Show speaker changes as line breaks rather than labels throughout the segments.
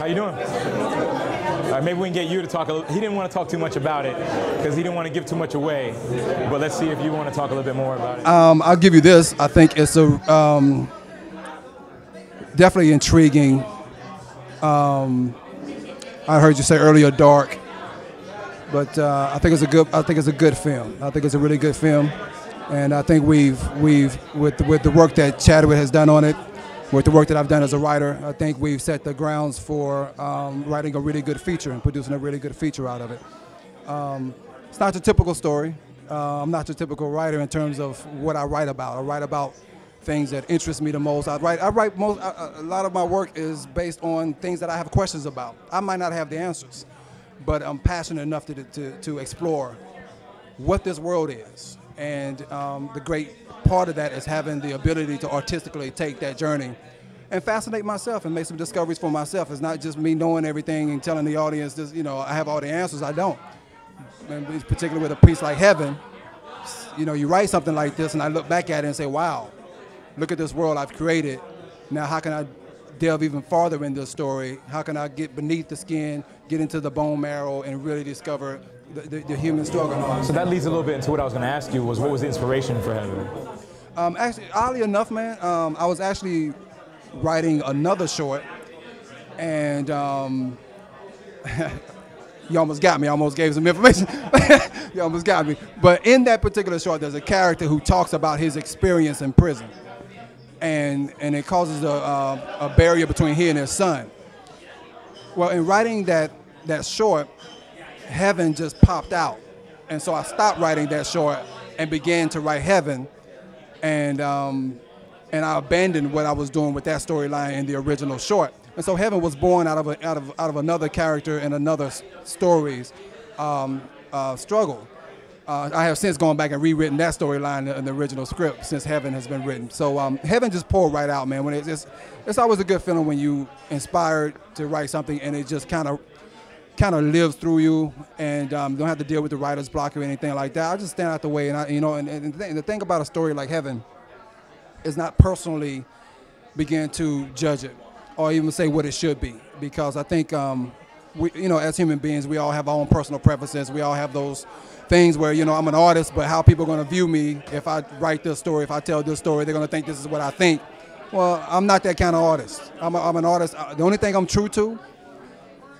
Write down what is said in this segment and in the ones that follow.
How you doing? Maybe we can get you to talk a little. He didn't want to talk too much about it because he didn't want to give too much away. But let's see if you want to talk a little bit more about it.
I'll give you this. I think it's a definitely intriguing. I heard you say earlier dark, but I think it's a good. I think it's a good film. I think it's a really good film, and I think we've with the work that Chadwick has done on it, with the work that I've done as a writer, I think we've set the grounds for writing a really good feature and producing a really good feature out of it. It's not your typical story. I'm not your typical writer in terms of what I write about. I write about things that interest me the most. A lot of my work is based on things that I have questions about. I might not have the answers, but I'm passionate enough to explore what this world is. And the great part of that is having the ability to artistically take that journey and fascinate myself and make some discoveries for myself. It's not just me knowing everything and telling the audience, this, I have all the answers. I don't. And particularly with a piece like Heaven, you write something like this and I look back at it and say, wow, look at this world I've created. Now how can I delve even farther in this story? How can I get beneath the skin, get into the bone marrow, and really discover the human struggle?
So that leads a little bit into what I was going to ask you, was what was the inspiration for Heaven?
Actually, oddly enough, man, I was actually writing another short, and you almost got me. I almost gave some information. You almost got me. But in that particular short, there's a character who talks about his experience in prison, and it causes a barrier between he and his son. Well, in writing that short, Heaven just popped out, and so I stopped writing that short and began to write Heaven, and I abandoned what I was doing with that storyline in the original short. And so Heaven was born out of another character and another story's struggle. I have since gone back and rewritten that storyline in the original script since Heaven has been written. So Heaven just poured right out, man. When it's always a good feeling when you inspired to write something and it just kind of lives through you, and don't have to deal with the writer's block or anything like that. I just stand out the way, and the thing about a story like Heaven is not personally begin to judge it or even say what it should be, because I think we, as human beings, we all have our own personal preferences. We all have those things where, I'm an artist, but how people are going to view me if I write this story, if I tell this story, they're going to think this is what I think. Well, I'm not that kind of artist. I'm an artist. The only thing I'm true to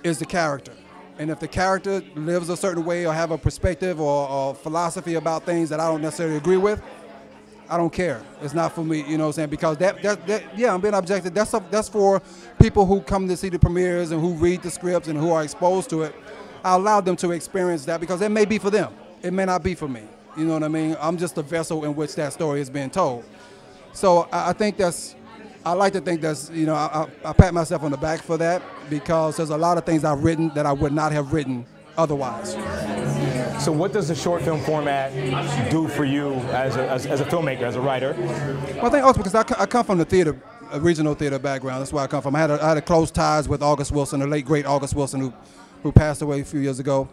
is the character. And if the character lives a certain way or have a perspective or philosophy about things that I don't necessarily agree with, I don't care. It's not for me, you know what I'm saying? Because I'm being objective. That's for people who come to see the premieres and who read the scripts and who are exposed to it. I allow them to experience that because it may be for them. It may not be for me. You know what I mean? I'm just a vessel in which that story is being told. So I think I like to think that's, I pat myself on the back for that, because there's a lot of things I've written that I would not have written otherwise.
So what does the short film format do for you as a filmmaker, as a writer?
Well, I think also because I come from the theater, a regional theater background. That's where I come from. I had a close ties with August Wilson, the late great August Wilson, who passed away a few years ago.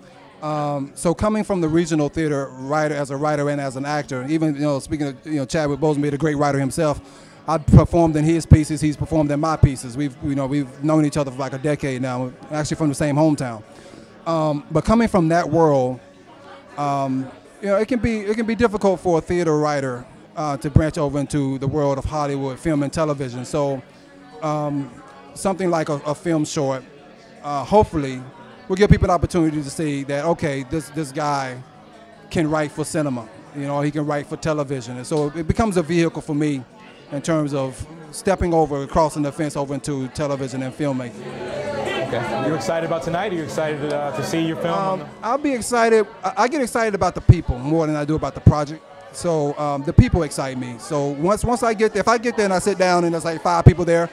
So coming from the regional theater writer, as a writer and as an actor, even speaking of Chadwick Boseman, a great writer himself, I performed in his pieces. He's performed in my pieces. We've known each other for like a decade now. We're actually from the same hometown. But coming from that world, it can be difficult for a theater writer to branch over into the world of Hollywood, film and television. So something like a film short, hopefully, will give people an opportunity to see that, okay, this guy can write for cinema. He can write for television, and so it becomes a vehicle for me in terms of stepping over, crossing the fence over into television and filmmaking.
Okay. You're excited about tonight? Are you excited to see your film?
I'll be excited. I get excited about the people more than I do about the project. So the people excite me. So once I get there, if I get there and I sit down and there's like 5 people there,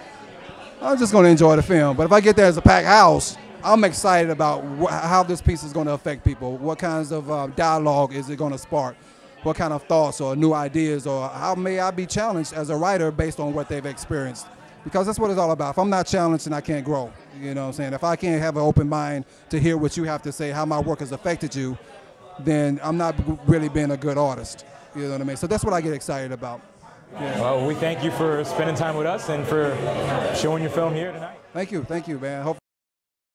I'm just going to enjoy the film. But if I get there as a packed house, I'm excited about how this piece is going to affect people. What kinds of dialogue is it going to spark? What kind of thoughts or new ideas, or how may I be challenged as a writer based on what they've experienced? Because that's what it's all about. If I'm not challenged, then I can't grow. You know what I'm saying? If I can't have an open mind to hear what you have to say, how my work has affected you, then I'm not really being a good artist. You know what I mean? So that's what I get excited about. Yeah.
Well, we thank you for spending time with us and for showing your film here tonight.
Thank you, man.